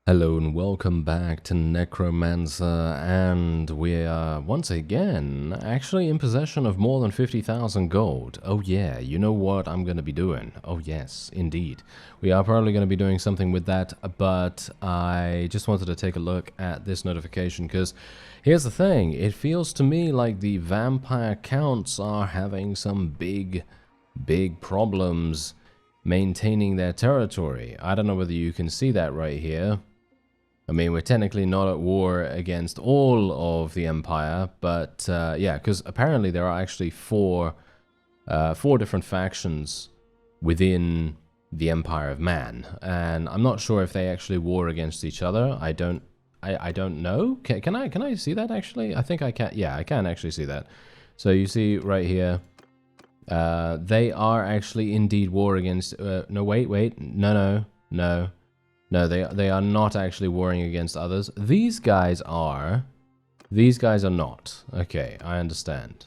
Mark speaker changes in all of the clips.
Speaker 1: Hello and welcome back to Necromancer, and we are once again actually in possession of more than 50,000 gold. Oh yeah, you know what I'm going to be doing? Oh yes, indeed. We are probably going to be doing something with that, but I just wanted to take a look at this notification because here's the thing, it feels to me like the vampire counts are having some big problems maintaining their territory. I don't know whether you can see that right here. I mean, we're technically not at war against all of the Empire, but yeah, because apparently there are actually four different factions within the Empire of Man, and I'm not sure if they actually war against each other. I don't know. Can I see that actually? I think I can. Yeah, I can actually see that. So you see right here, they are actually indeed war against. No, wait, no. No, they are not actually warring against others. These guys are. These guys are not. Okay, I understand.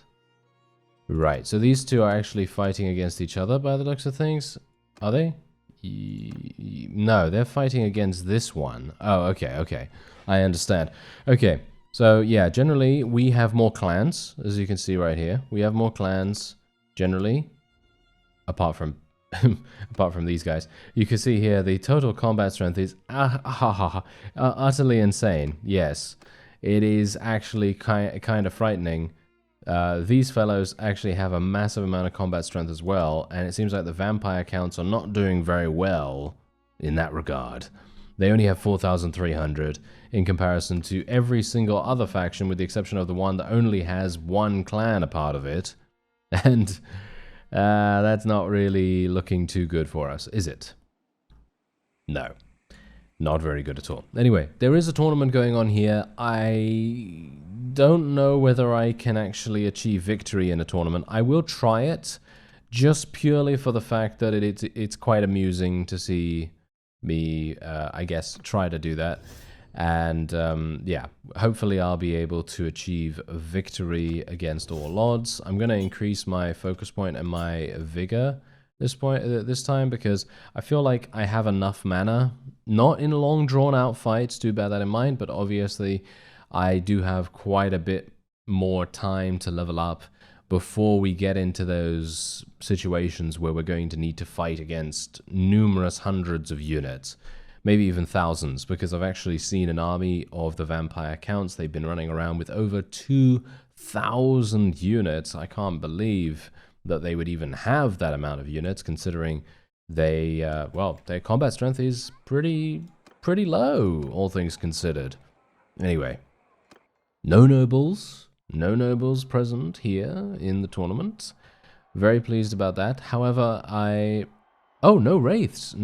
Speaker 1: Right, so these two are actually fighting against each other by the looks of things. Are they? No, they're fighting against this one. Oh, okay. I understand. Okay, so yeah, generally we have more clans, as you can see right here. We have more clans, generally, apart from these guys. You can see here the total combat strength is utterly insane. Yes, it is actually kind of frightening. These fellows actually have a massive amount of combat strength as well, and it seems like the vampire counts are not doing very well in that regard. They only have 4,300 in comparison to every single other faction, with the exception of the one that only has one clan a part of it. And that's not really looking too good for us, is it? No. Not very good at all. Anyway, there is a tournament going on here. I don't know whether I can actually achieve victory in a tournament. I will try it, just purely for the fact that it's quite amusing to see me, I guess, try to do that. And yeah, hopefully I'll be able to achieve victory against all odds. I'm going to increase my focus point and my vigor this time, because I feel like I have enough mana. Not in long drawn out fights, do bear that in mind, but obviously I do have quite a bit more time to level up before we get into those situations where we're going to need to fight against numerous hundreds of units. Maybe even thousands, because I've actually seen an army of the vampire counts. They've been running around with over 2,000 units. I can't believe that they would even have that amount of units, considering they, well, their combat strength is pretty low, all things considered. Anyway, no nobles present here in the tournament. Very pleased about that. However, oh, no wraiths.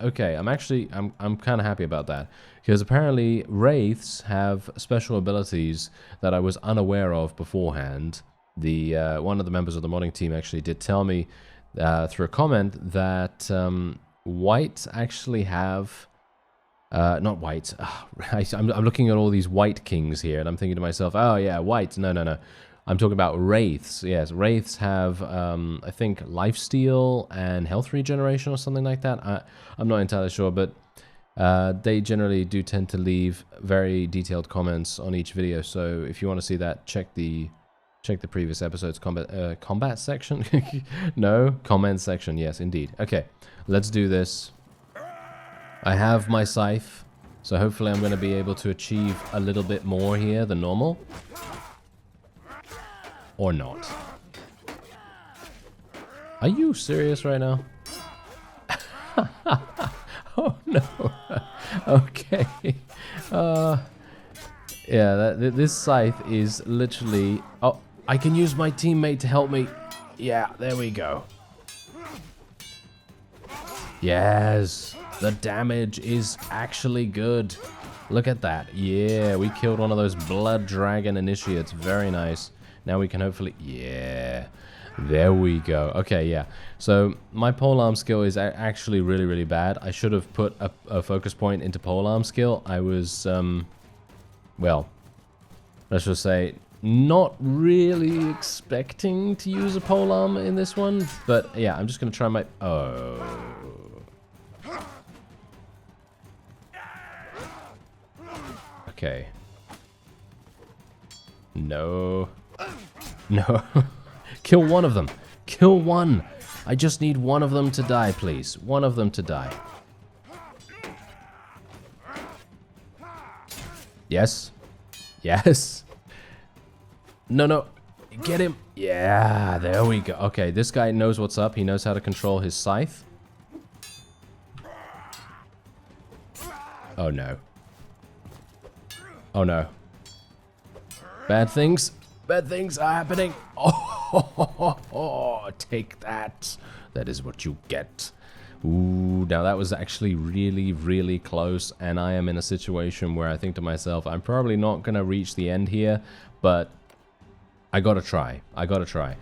Speaker 1: Okay, I'm kind of happy about that, because apparently wraiths have special abilities that I was unaware of beforehand. The one of the members of the modding team actually did tell me through a comment that whites actually have not white. I'm looking at all these white kings here, and I'm thinking to myself, oh yeah, white. No. I'm talking about wraiths. Yes, wraiths have, I think, lifesteal and health regeneration or something like that. I'm not entirely sure, but they generally do tend to leave very detailed comments on each video. So if you want to see that, check the previous episode's combat section. No, comment section. Yes, indeed. Okay, let's do this. I have my scythe, so hopefully I'm going to be able to achieve a little bit more here than normal. Or not. Are you serious right now? Oh no. Okay. Yeah, this scythe is literally... Oh, I can use my teammate to help me. Yeah, there we go. Yes, the damage is actually good. Look at that. Yeah, we killed one of those blood dragon initiates. Very nice. Now we can hopefully... Yeah, there we go. Okay, yeah. So my polearm skill is actually really bad. I should have put a focus point into polearm skill. I was, well, let's just say, not really expecting to use a polearm in this one. But yeah, I'm just going to try my... Oh. Okay. No. No. Kill one of them. Kill one. I just need one of them to die, please. One of them to die. Yes. Yes. No, no. Get him. Yeah, there we go. Okay, this guy knows what's up. He knows how to control his scythe. Oh, no. Oh, no. Bad things are happening. Oh, take that. That is what you get. Ooh, now that was actually really, really close, and I am in a situation where I think to myself, I'm probably not going to reach the end here, but I gotta try. I gotta try.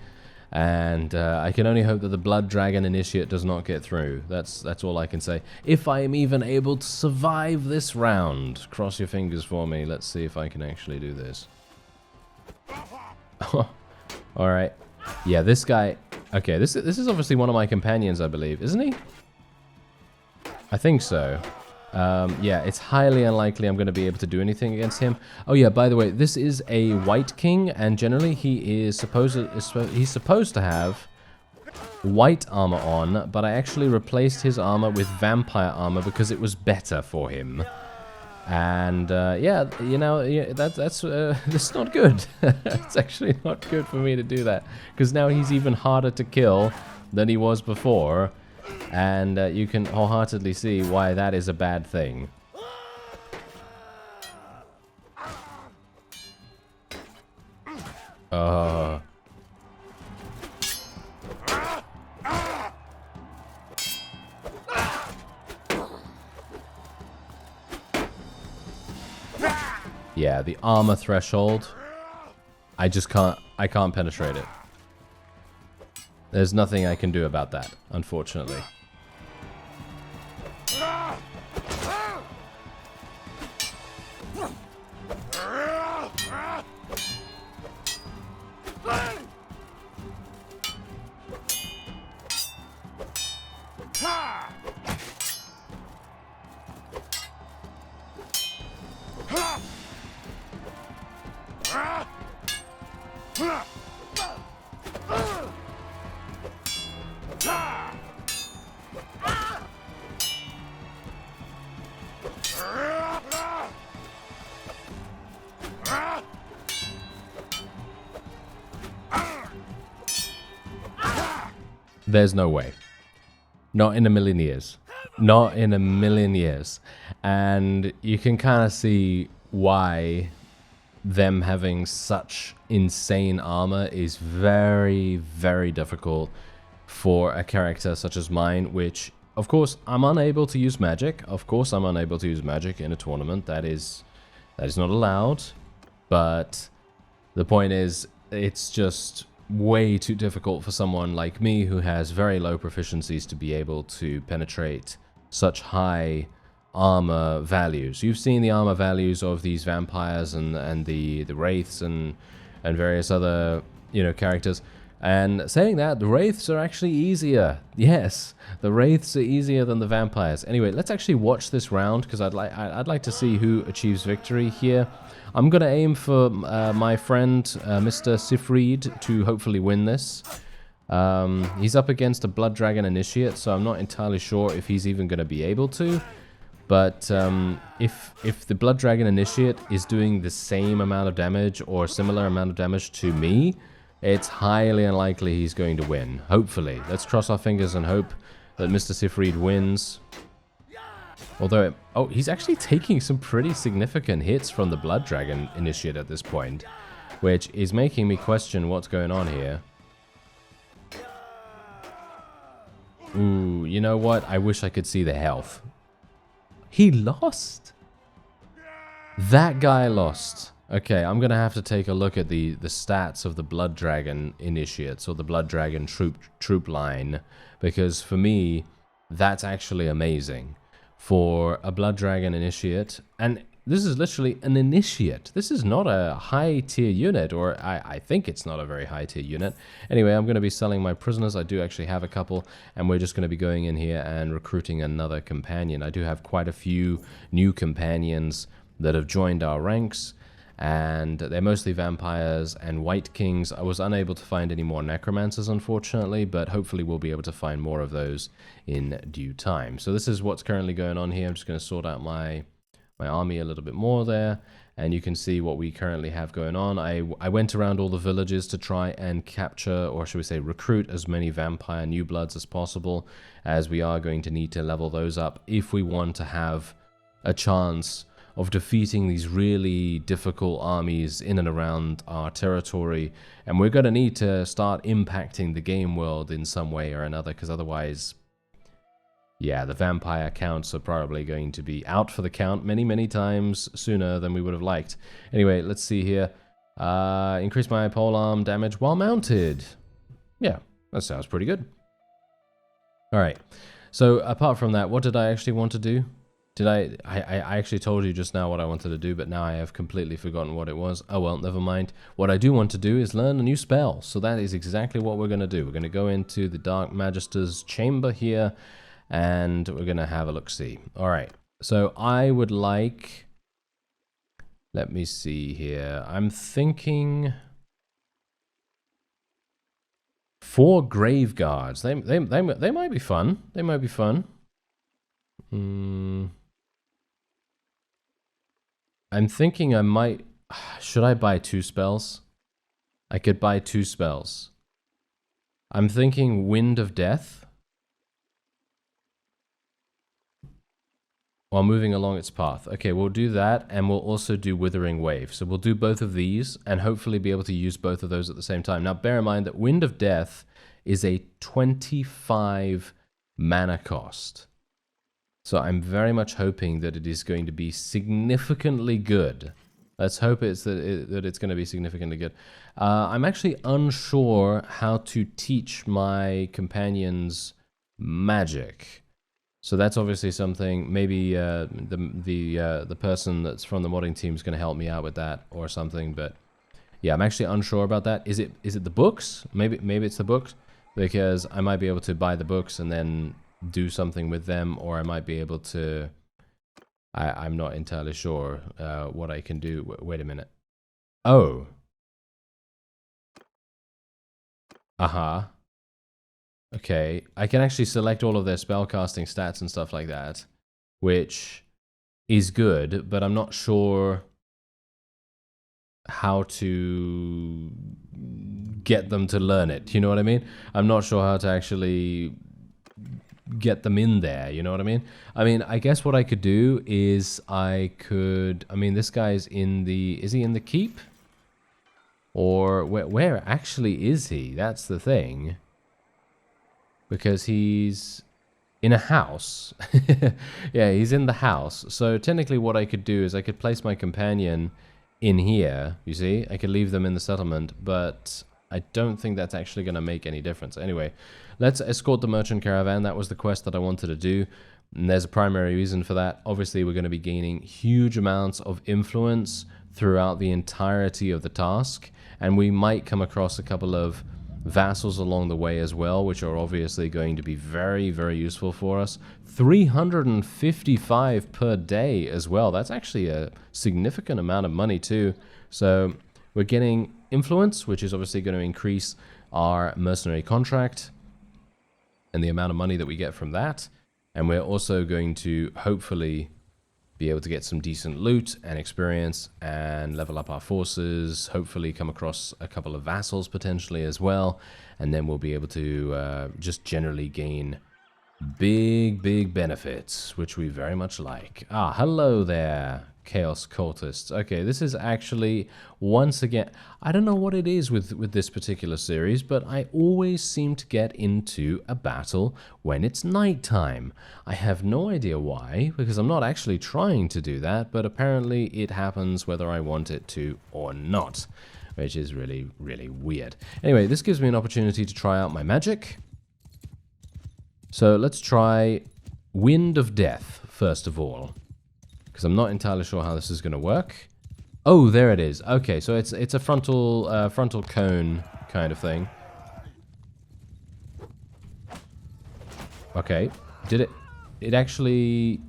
Speaker 1: And I can only hope that the Blood Dragon Initiate does not get through. That's all I can say. If I am even able to survive this round. Cross your fingers for me. Let's see if I can actually do this. Alright. Yeah, this guy... Okay, this is obviously one of my companions, I believe. Isn't he? I think so. Yeah, it's highly unlikely I'm going to be able to do anything against him. Oh yeah, by the way, this is a white king, and generally he's supposed to have white armor on, but I actually replaced his armor with vampire armor because it was better for him. And yeah, you know, yeah, that's not good. It's actually not good for me to do that, because now he's even harder to kill than he was before. And you can wholeheartedly see why that is a bad thing. Yeah, the armor threshold. I can't penetrate it. There's nothing I can do about that, unfortunately. There's no way. Not in a million years. Not in a million years. And you can kind of see why them having such insane armor is very, very difficult for a character such as mine, which, of course, I'm unable to use magic. Of course, I'm unable to use magic in a tournament. That is not allowed. But the point is, it's just way too difficult for someone like me who has very low proficiencies to be able to penetrate such high armor values. You've seen the armor values of these vampires and the wraiths and various other, you know, characters. And saying that, the wraiths are actually easier. Yes, the wraiths are easier than the vampires. Anyway, let's actually watch this round, because I'd like to see who achieves victory here. I'm gonna aim for my friend Mr. Sifrid to hopefully win this. He's up against a Blood Dragon Initiate, so I'm not entirely sure if he's even gonna be able to. But if the Blood Dragon Initiate is doing the same amount of damage or similar amount of damage to me, it's highly unlikely he's going to win. Hopefully. Let's cross our fingers and hope that Mr. Sifrid wins. Although, oh, he's actually taking some pretty significant hits from the Blood Dragon Initiate at this point, which is making me question what's going on here. Ooh, you know what? I wish I could see the health. He lost? That guy lost. Okay, I'm gonna have to take a look at the stats of the Blood Dragon Initiates, or the Blood Dragon troop line, because for me, that's actually amazing. For a Blood Dragon Initiate, and this is literally an Initiate. This is not a high tier unit, or I think it's not a very high tier unit. Anyway, I'm going to be selling my prisoners. I do actually have a couple, and we're just going to be going in here and recruiting another companion. I do have quite a few new companions that have joined our ranks, and they're mostly vampires and white kings. I was unable to find any more necromancers, unfortunately, but hopefully we'll be able to find more of those in due time. So this is what's currently going on here. I'm just going to sort out my army a little bit more there, and you can see what we currently have going on. I went around all the villages to try and capture, or should we say recruit, as many vampire new bloods as possible, as we are going to need to level those up if we want to have a chance of defeating these really difficult armies in and around our territory. And we're going to need to start impacting the game world in some way or another, because otherwise, yeah, the vampire counts are probably going to be out for the count many times sooner than we would have liked. Anyway, let's see here. Increase my polearm damage while mounted. Yeah, that sounds pretty good. All right. So apart from that, what did I actually want to do? Did I actually told you just now what I wanted to do, but now I have completely forgotten what it was. Oh well, never mind. What I do want to do is learn a new spell. So that is exactly what we're going to do. We're going to go into the Dark Magister's chamber here, and we're going to have a look-see. All right. So I would like... Let me see here. I'm thinking... 4 grave guards. They might be fun. They might be fun. I'm thinking I might... Should I buy 2 spells? I could buy 2 spells. I'm thinking Wind of Death, while moving along its path. Okay, we'll do that, and we'll also do Withering Wave. So we'll do both of these, and hopefully be able to use both of those at the same time. Now, bear in mind that Wind of Death is a 25 mana cost. So I'm very much hoping that it is going to be significantly good. Let's hope that it's going to be significantly good. I'm actually unsure how to teach my companions magic. So that's obviously something. Maybe the person that's from the modding team is going to help me out with that or something. But yeah, I'm actually unsure about that. Is it the books? Maybe it's the books, because I might be able to buy the books and then do something with them, or I might be able to... I'm not entirely sure what I can do. Wait a minute. Oh. Okay, I can actually select all of their spellcasting stats and stuff like that, which is good, but I'm not sure how to get them to learn it, you know what I mean? I'm not sure how to actually get them in there, you know what I mean? I mean, I guess what I could do is I mean, this guy's in the... Is he in the keep? Or where actually is he? That's the thing. Because he's in a house. Yeah, he's in the house. So technically what I could do is I could place my companion in here, you see? I could leave them in the settlement, but I don't think that's actually going to make any difference. Anyway, let's escort the merchant caravan. That was the quest that I wanted to do. And there's a primary reason for that. Obviously, we're going to be gaining huge amounts of influence throughout the entirety of the task. And we might come across a couple of vassals along the way as well, which are obviously going to be very useful for us. 355 per day as well. That's actually a significant amount of money too. So we're getting influence, which is obviously going to increase our mercenary contract and the amount of money that we get from that. And we're also going to hopefully be able to get some decent loot and experience and level up our forces, hopefully come across a couple of vassals potentially as well, and then we'll be able to just generally gain big benefits, which we very much like. Ah, hello there, Chaos Cultists. Okay, this is actually, once again, I don't know what it is with this particular series, but I always seem to get into a battle when it's nighttime. I have no idea why, because I'm not actually trying to do that, but apparently it happens whether I want it to or not, which is really weird. Anyway, this gives me an opportunity to try out my magic. So let's try Wind of Death, first of all, because I'm not entirely sure how this is going to work. Oh, there it is. Okay, so it's a frontal cone kind of thing. Okay, did it actually...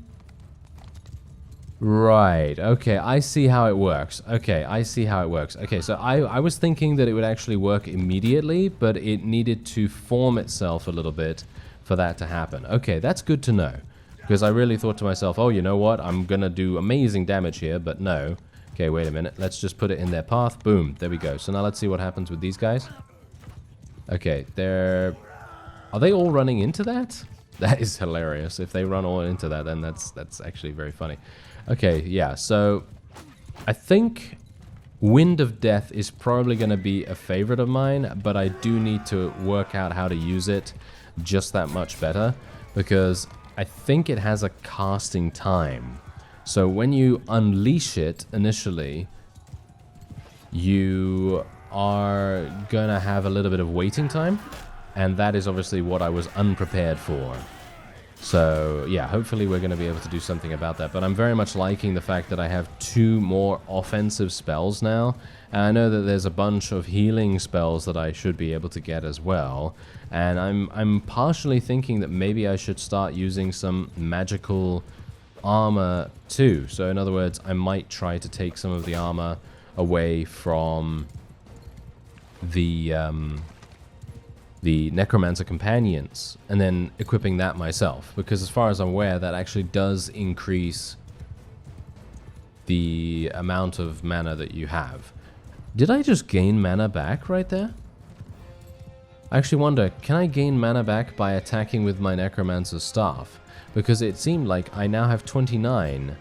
Speaker 1: Right, okay, I see how it works. Okay, I see how it works. Okay, so I was thinking that it would actually work immediately, but it needed to form itself a little bit for that to happen. Okay, that's good to know. Because I really thought to myself, oh, you know what? I'm gonna do amazing damage here, but no. Okay, wait a minute. Let's just put it in their path. Boom, there we go. So now let's see what happens with these guys. Okay, they're... Are they all running into that? That is hilarious. If they run all into that, then that's actually very funny. Okay, yeah, so I think Wind of Death is probably going to be a favorite of mine, but I do need to work out how to use it just that much better, because I think it has a casting time. So when you unleash it initially, you are going to have a little bit of waiting time, and that is obviously what I was unprepared for. So, yeah, hopefully we're going to be able to do something about that. But I'm very much liking the fact that I have 2 more offensive spells now. And I know that there's a bunch of healing spells that I should be able to get as well. And I'm partially thinking that maybe I should start using some magical armor too. So, in other words, I might try to take some of the armor away from the Necromancer companions, and then equipping that myself, because as far as I'm aware, that actually does increase the amount of mana that you have. Did I just gain mana back right there? I actually wonder, can I gain mana back by attacking with my Necromancer's staff? Because it seemed like I now have 29.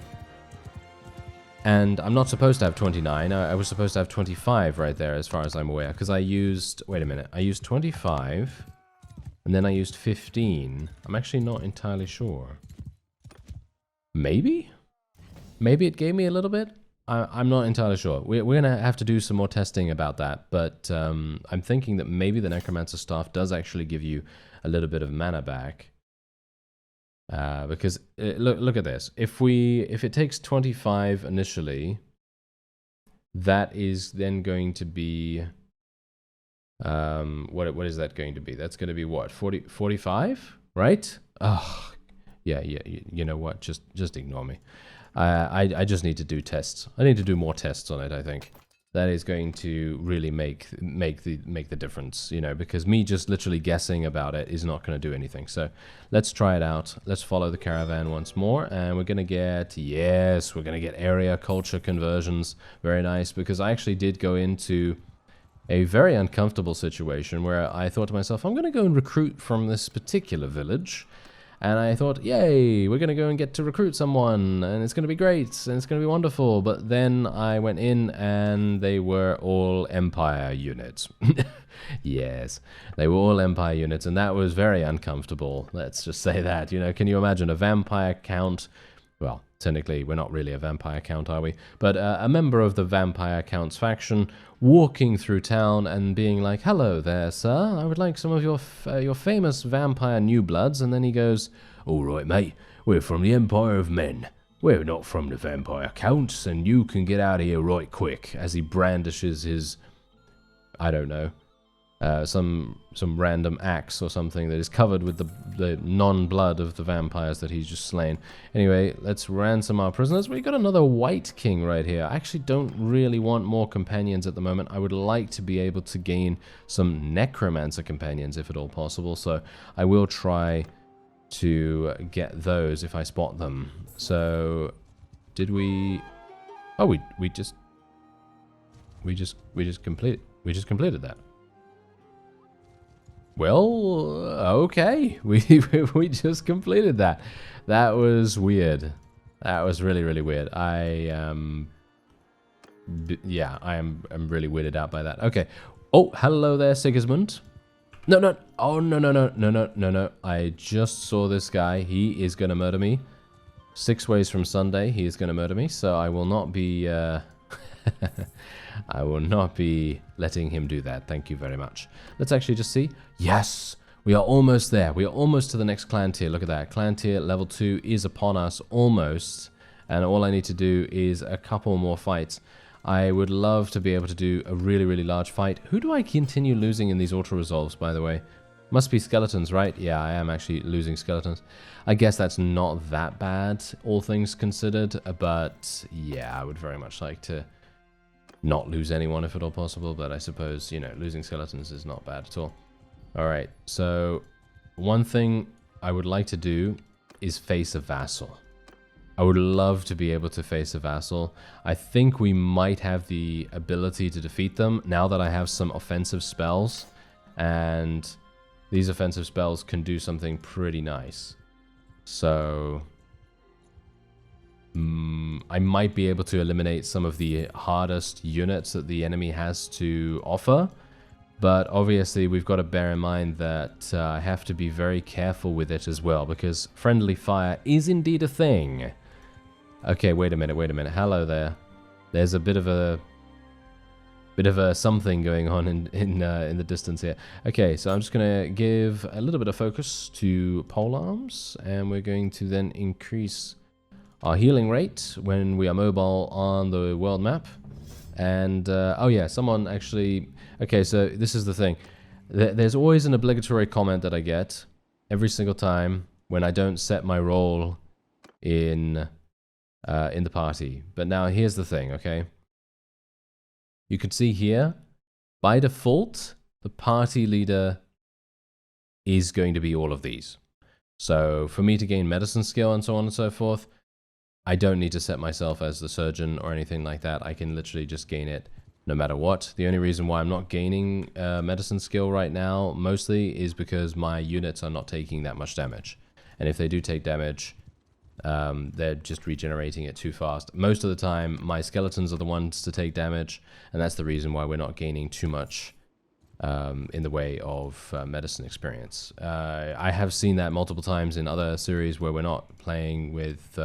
Speaker 1: And I'm not supposed to have 29, I was supposed to have 25 right there as far as I'm aware. Because I used, wait a minute, I used 25, and then I used 15. I'm actually not entirely sure. Maybe? Maybe it gave me a little bit? I'm not entirely sure. We're going to have to do some more testing about that. But I'm thinking that maybe the Necromancer staff does actually give you a little bit of mana back. Because look at this. If it takes 25 initially, that is then going to be what is that going to be? That's going to be what, 45, right? Oh, yeah. You know what? Just ignore me. I just need to do tests. I need to do more tests on it, I think. That is going to really make the difference, you know, because me just literally guessing about it is not going to do anything. So let's try it out. Let's follow the caravan once more, and we're going to get, yes, we're going to get area culture conversions. Very nice, because I actually did go into a very uncomfortable situation where I thought to myself, I'm going to go and recruit from this particular village. And I thought, yay, we're going to go and get to recruit someone, and it's going to be great, and it's going to be wonderful. But then I went in, and they were all Empire units. Yes, they were all Empire units, and that was very uncomfortable. Let's just say that. You know, can you imagine a vampire count? Well, technically, we're not really a vampire count, are we? But a member of the Vampire Count's faction walking through town and being like, hello there, sir, I would like some of your famous vampire new bloods. And then he goes, all right, mate, we're from the Empire of Men. We're not from the Vampire Counts, and you can get out of here right quick, as he brandishes his, I don't know, some random axe or something that is covered with the non-blood of the vampires that he's just slain. Anyway, let's ransom our prisoners. We got another White King right here. I actually don't really want more companions at the moment. I would like to be able to gain some Necromancer companions if at all possible, so I will try to get those if I spot them. So, did we... Oh, we just completed that. Well, okay, we just completed that. That was weird. That was really, really weird. I'm really weirded out by that. Okay. Oh, hello there, Sigismund. No. Oh, no. I just saw this guy. He is gonna murder me. 6 ways from Sunday, he is gonna murder me. So I will not be. I will not be letting him do that. Thank you very much. Let's actually just see. Yes, we are almost there. We are almost to the next clan tier. Look at that. Clan tier level 2 is upon us almost. And all I need to do is a couple more fights. I would love to be able to do a really, really large fight. Who do I continue losing in these auto-resolves, by the way? Must be skeletons, right? Yeah, I am actually losing skeletons. I guess that's not that bad, all things considered, but yeah, I would very much like to not lose anyone if at all possible, but I suppose, you know, losing skeletons is not bad at all. Alright, so one thing I would like to do is face a vassal. I would love to be able to face a vassal. I think we might have the ability to defeat them now that I have some offensive spells, and these offensive spells can do something pretty nice. So I might be able to eliminate some of the hardest units that the enemy has to offer. But obviously we've got to bear in mind that I have to be very careful with it as well, because friendly fire is indeed a thing. Okay, wait a minute. Hello there. There's a bit of a something going on in the distance here. Okay, so I'm just gonna give a little bit of focus to pole arms, and we're going to then increase our healing rate when we are mobile on the world map. And oh yeah, someone actually. Okay, so this is the thing. There's always an obligatory comment that I get every single time when I don't set my role in the party. But now here's the thing, okay? You can see here, by default, the party leader is going to be all of these. So for me to gain medicine skill and so on and so forth, I don't need to set myself as the surgeon or anything like that. I can literally just gain it no matter what. The only reason why I'm not gaining medicine skill right now, mostly, is because my units are not taking that much damage. And if they do take damage, they're just regenerating it too fast. Most of the time, my skeletons are the ones to take damage, and that's the reason why we're not gaining too much in the way of medicine experience. I have seen that multiple times in other series where we're not playing with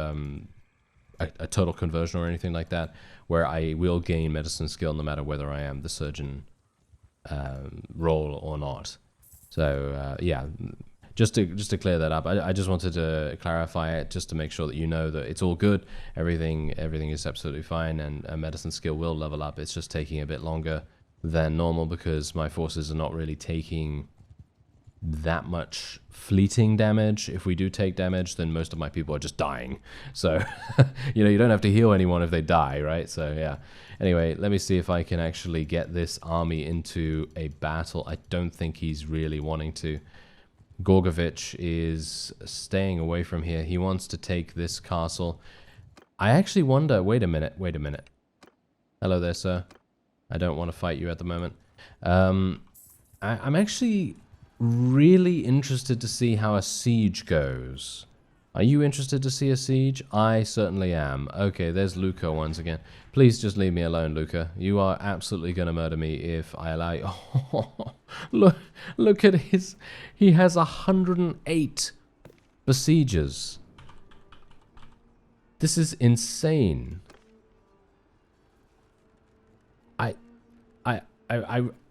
Speaker 1: a total conversion or anything like that, where I will gain medicine skill no matter whether I am the surgeon role or not. So yeah. Just to clear that up, I just wanted to clarify it, just to make sure that you know that it's all good. Everything is absolutely fine, and medicine skill will level up. It's just taking a bit longer than normal because my forces are not really taking that much fleeting damage. If we do take damage, then most of my people are just dying. So, you know, you don't have to heal anyone if they die, right? So, yeah. Anyway, let me see if I can actually get this army into a battle. I don't think he's really wanting to. Gorgovich is staying away from here. He wants to take this castle. I actually wonder... Wait a minute. Hello there, sir. I don't want to fight you at the moment. I'm actually really interested to see how a siege goes. Are you interested to see a siege? I certainly am. Okay, there's Luca once again. Please just leave me alone, Luca. You are absolutely going to murder me if I allow you. Oh, look at his... He has 108 besiegers. This is insane.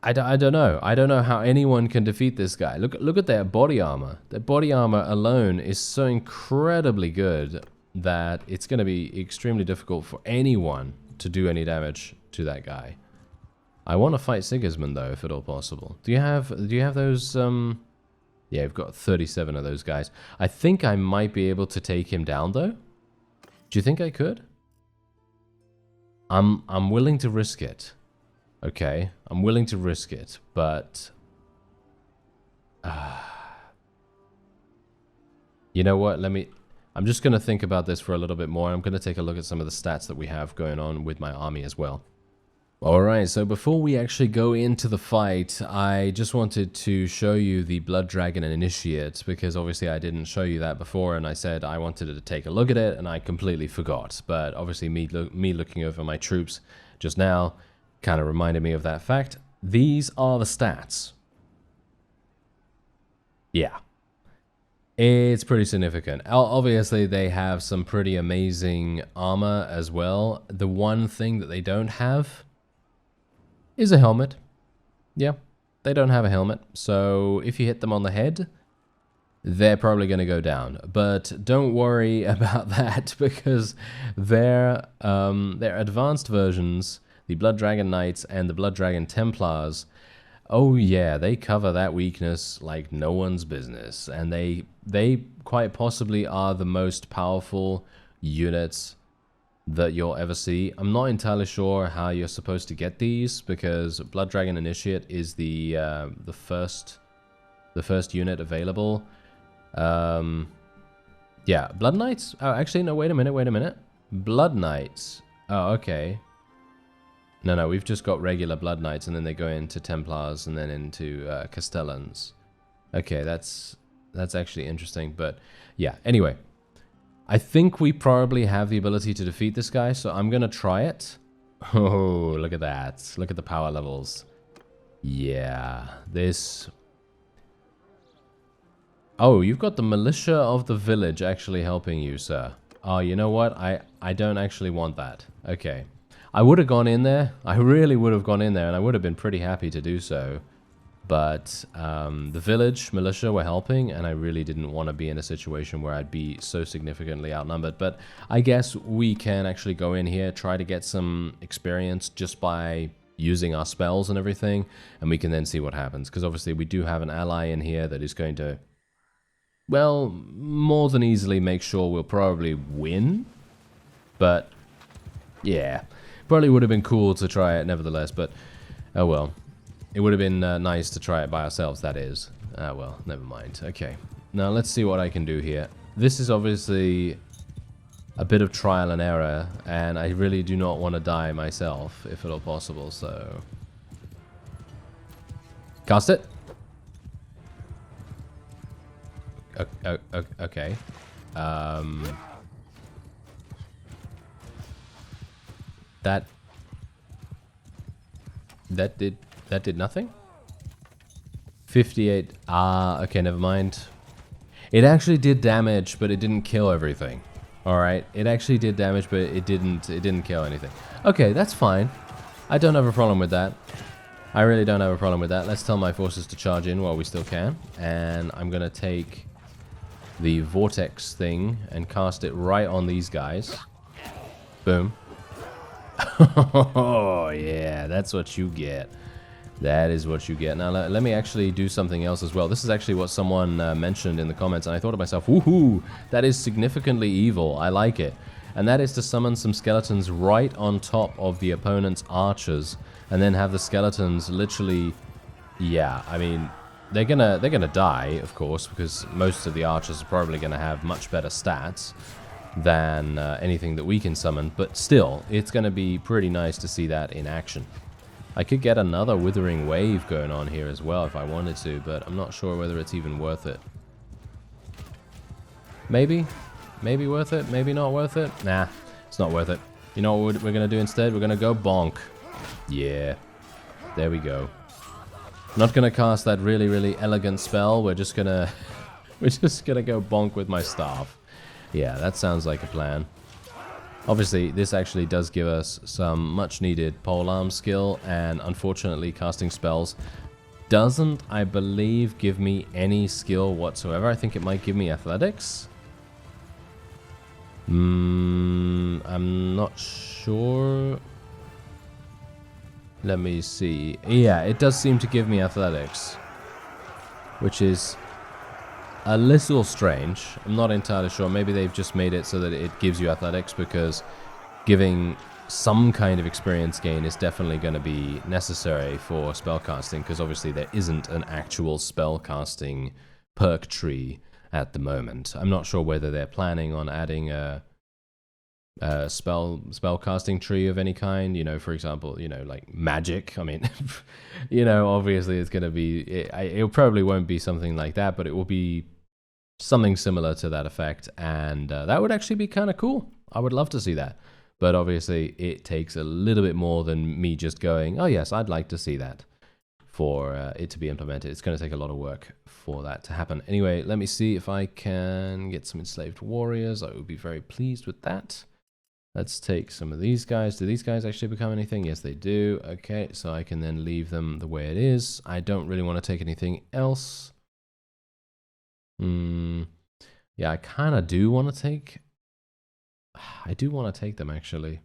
Speaker 1: I don't know. I don't know how anyone can defeat this guy. Look at their body armor. Their body armor alone is so incredibly good that it's going to be extremely difficult for anyone to do any damage to that guy. I want to fight Sigismund though, if at all possible. Do you have those? Yeah, I've got 37 of those guys. I think I might be able to take him down though. Do you think I could? I'm willing to risk it. Okay, I'm willing to risk it, but... you know what, I'm just going to think about this for a little bit more. I'm going to take a look at some of the stats that we have going on with my army as well. Alright, so before we actually go into the fight, I just wanted to show you the Blood Dragon Initiate, because obviously I didn't show you that before, and I said I wanted to take a look at it, and I completely forgot. But obviously me looking over my troops just now kind of reminded me of that fact. These are the stats. Yeah. It's pretty significant. Obviously, they have some pretty amazing armor as well. The one thing that they don't have is a helmet. Yeah, they don't have a helmet. So if you hit them on the head, they're probably going to go down. But don't worry about that, because their advanced versions, the Blood Dragon Knights and the Blood Dragon Templars, Oh yeah, they cover that weakness like no one's business, and they quite possibly are the most powerful units that you'll ever see. I'm not entirely sure how you're supposed to get these, because Blood Dragon Initiate is the first unit available. Yeah, Blood Knights. Oh, actually, no. Wait a minute. Blood Knights. Oh, okay. No, we've just got regular Blood Knights, and then they go into Templars, and then into Castellans. Okay, that's actually interesting, but yeah. Anyway, I think we probably have the ability to defeat this guy, so I'm gonna try it. Oh, look at that! Look at the power levels. Yeah, this. Oh, you've got the militia of the village actually helping you, sir. Oh, you know what? I don't actually want that. Okay. I would have gone in there. I really would have gone in there, and I would have been pretty happy to do so. But the village militia were helping, and I really didn't want to be in a situation where I'd be so significantly outnumbered. But I guess we can actually go in here, try to get some experience just by using our spells and everything, and we can then see what happens. Because obviously we do have an ally in here that is going to, well, more than easily make sure we'll probably win. But yeah, probably would have been cool to try it nevertheless, but oh well. It would have been nice to try it by ourselves, that is. Ah, well, never mind. Okay, now let's see what I can do here. This is obviously a bit of trial and error, and I really do not want to die myself, if at all possible, so... Cast it! Okay. That did nothing? 58. Ah, okay, never mind. It actually did damage, but it didn't kill everything. Alright, it actually did damage, but it didn't kill anything. Okay, that's fine. I don't have a problem with that. I really don't have a problem with that. Let's tell my forces to charge in while we still can. And I'm gonna take the vortex thing and cast it right on these guys. Boom. Oh, yeah, that's what you get. That is what you get. Now, let me actually do something else as well. This is actually what someone mentioned in the comments, and I thought to myself, woohoo, that is significantly evil. I like it. And that is to summon some skeletons right on top of the opponent's archers, and then have the skeletons literally, yeah, I mean, they're gonna die, of course, because most of the archers are probably gonna have much better stats than anything that we can summon, but still, it's gonna be pretty nice to see that in action. I could get another Withering Wave going on here as well if I wanted to, but I'm not sure whether it's even worth it. Maybe? Maybe worth it? Maybe not worth it? Nah, it's not worth it. You know what we're going to do instead? We're going to go bonk. Yeah. There we go. Not going to cast that really, really elegant spell. We're just going to... we're just going to go bonk with my staff. Yeah, that sounds like a plan. Obviously, this actually does give us some much-needed polearm skill, and unfortunately, casting spells doesn't, I believe, give me any skill whatsoever. I think it might give me athletics. I'm not sure. Let me see. Yeah, it does seem to give me athletics, which is a little strange. I'm not entirely sure. Maybe they've just made it so that it gives you athletics, because giving some kind of experience gain is definitely going to be necessary for spellcasting, because obviously there isn't an actual spellcasting perk tree at the moment. I'm not sure whether they're planning on adding a spellcasting tree of any kind, you know, for example, you know, like magic. I mean, you know, obviously it's going to be, it probably won't be something like that, but it will be something similar to that effect, and that would actually be kind of cool. I would love to see that, but obviously it takes a little bit more than me just going, oh yes, I'd like to see that, for it to be implemented. It's going to take a lot of work for that to happen. Anyway, let me see if I can get some enslaved warriors. I would be very pleased with that. Let's take some of these guys. Do these guys actually become anything? Yes, they do. Okay, so I can then leave them the way it is. I don't really want to take anything else. Yeah, I kind of do want to take... I do want to take them, actually.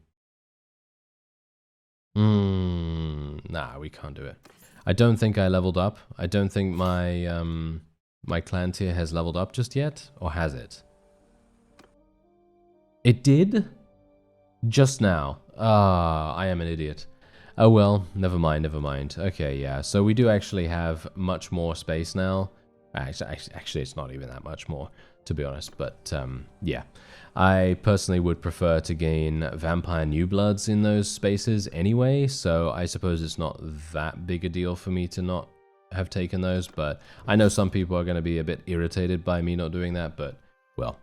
Speaker 1: Nah, we can't do it. I don't think I leveled up. I don't think my my clan tier has leveled up just yet, or has it? It did? Just now. Ah, I am an idiot. Oh well, never mind, never mind. Okay, yeah, so we do actually have much more space now. Actually, it's not even that much more, to be honest, but yeah. I personally would prefer to gain Vampire New Bloods in those spaces anyway, so I suppose it's not that big a deal for me to not have taken those, but I know some people are going to be a bit irritated by me not doing that, but, well,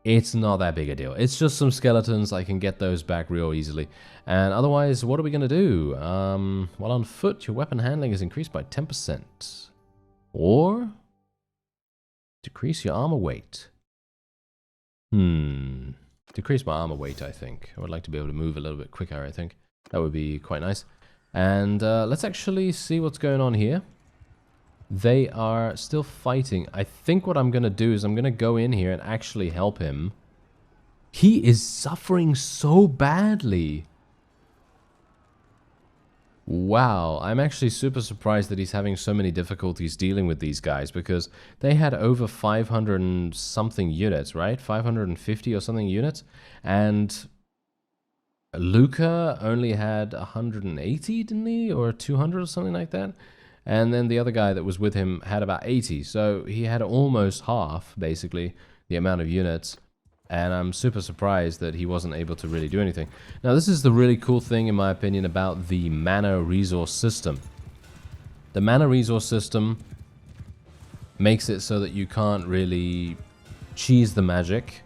Speaker 1: it's not that big a deal. It's just some skeletons. I can get those back real easily. And otherwise, what are we going to do? While on foot, your weapon handling is increased by 10%. Or decrease your armor weight. Decrease my armor weight, I think. I would like to be able to move a little bit quicker, I think. That would be quite nice. And let's actually see what's going on here. They are still fighting. I think what I'm going to do is I'm going to go in here and actually help him. He is suffering so badly. Wow, I'm actually super surprised that he's having so many difficulties dealing with these guys, because they had over 500 and something units, right? 550 or something units, and Luca only had 180, didn't he? Or 200 or something like that? And then the other guy that was with him had about 80, so he had almost half, basically, the amount of units. And I'm super surprised that he wasn't able to really do anything. Now, this is the really cool thing, in my opinion, about the mana resource system. The mana resource system makes it so that you can't really cheese the magic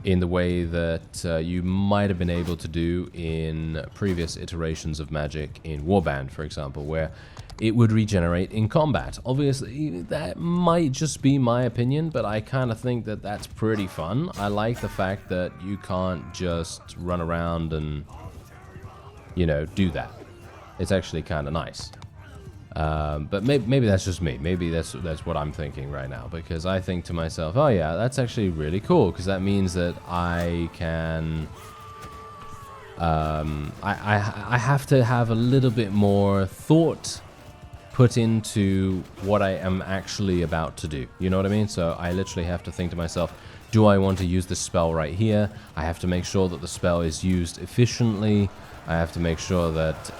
Speaker 1: in the way that you might have been able to do in previous iterations of magic in Warband, for example, where it would regenerate in combat. Obviously, that might just be my opinion, but I kind of think that that's pretty fun. I like the fact that you can't just run around and, you know, do that. It's actually kind of nice. But maybe that's just me. Maybe that's what I'm thinking right now, because I think to myself, oh yeah, that's actually really cool, because that means that I can... I have to have a little bit more thought put into what I am actually about to do. You know what I mean? So I literally have to think to myself, do I want to use this spell right here? I have to make sure that the spell is used efficiently. I have to make sure that,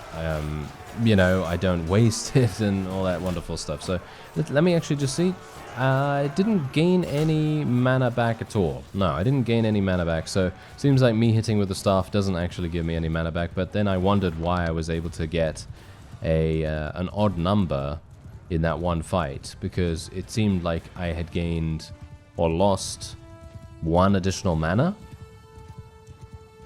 Speaker 1: you know, I don't waste it and all that wonderful stuff. So let me actually just see. I didn't gain any mana back at all. No, I didn't gain any mana back. So it seems like me hitting with the staff doesn't actually give me any mana back. But then I wondered why I was able to get an odd number in that one fight, because it seemed like I had gained or lost 1 additional mana,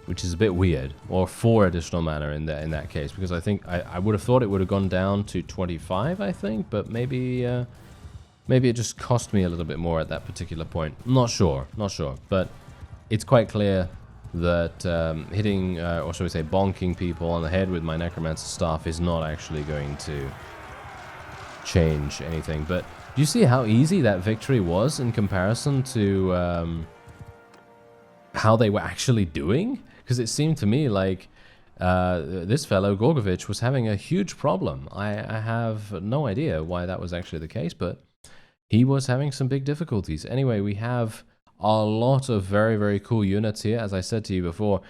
Speaker 1: which is a bit weird, or 4 additional mana in that case, because I think I would have thought it would have gone down to 25, I think, but maybe it just cost me a little bit more at that particular point. Not sure, but it's quite clear that hitting, or shall we say bonking people on the head with my Necromancer staff is not actually going to change anything. But do you see how easy that victory was in comparison to how they were actually doing? Because it seemed to me like this fellow, Gorgovich, was having a huge problem. I have no idea why that was actually the case, but he was having some big difficulties. Anyway, we have a lot of very, very cool units here. As I said to you before,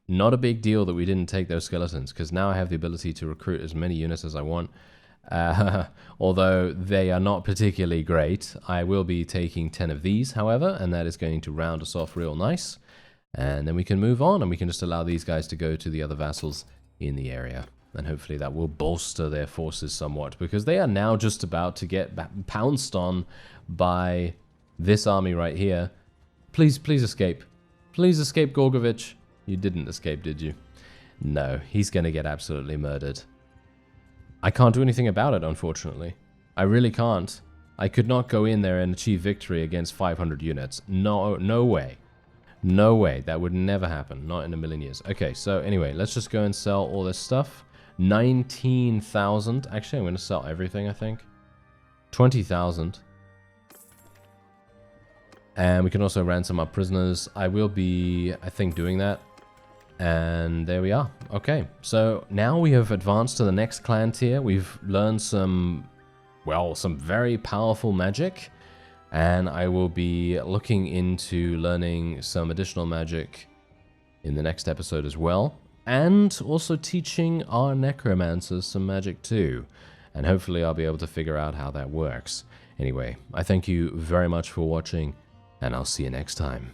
Speaker 1: not a big deal that we didn't take those skeletons, because now I have the ability to recruit as many units as I want. Although they are not particularly great. I will be taking 10 of these, however, and that is going to round us off real nice. And then we can move on, and we can just allow these guys to go to the other vassals in the area. And hopefully that will bolster their forces somewhat, because they are now just about to get pounced on by this army right here. Please, please escape. Please escape, Gorgovich. You didn't escape, did you? No, he's going to get absolutely murdered. I can't do anything about it, unfortunately. I really can't. I could not go in there and achieve victory against 500 units. No way. No way. That would never happen. Not in a million years. Okay, so anyway, let's just go and sell all this stuff. 19,000. Actually, I'm going to sell everything, I think. 20,000. And we can also ransom our prisoners. I will be, I think, doing that. And there we are. Okay, so now we have advanced to the next clan tier. We've learned some very powerful magic. And I will be looking into learning some additional magic in the next episode as well. And also teaching our necromancers some magic too. And hopefully I'll be able to figure out how that works. Anyway, I thank you very much for watching, and I'll see you next time.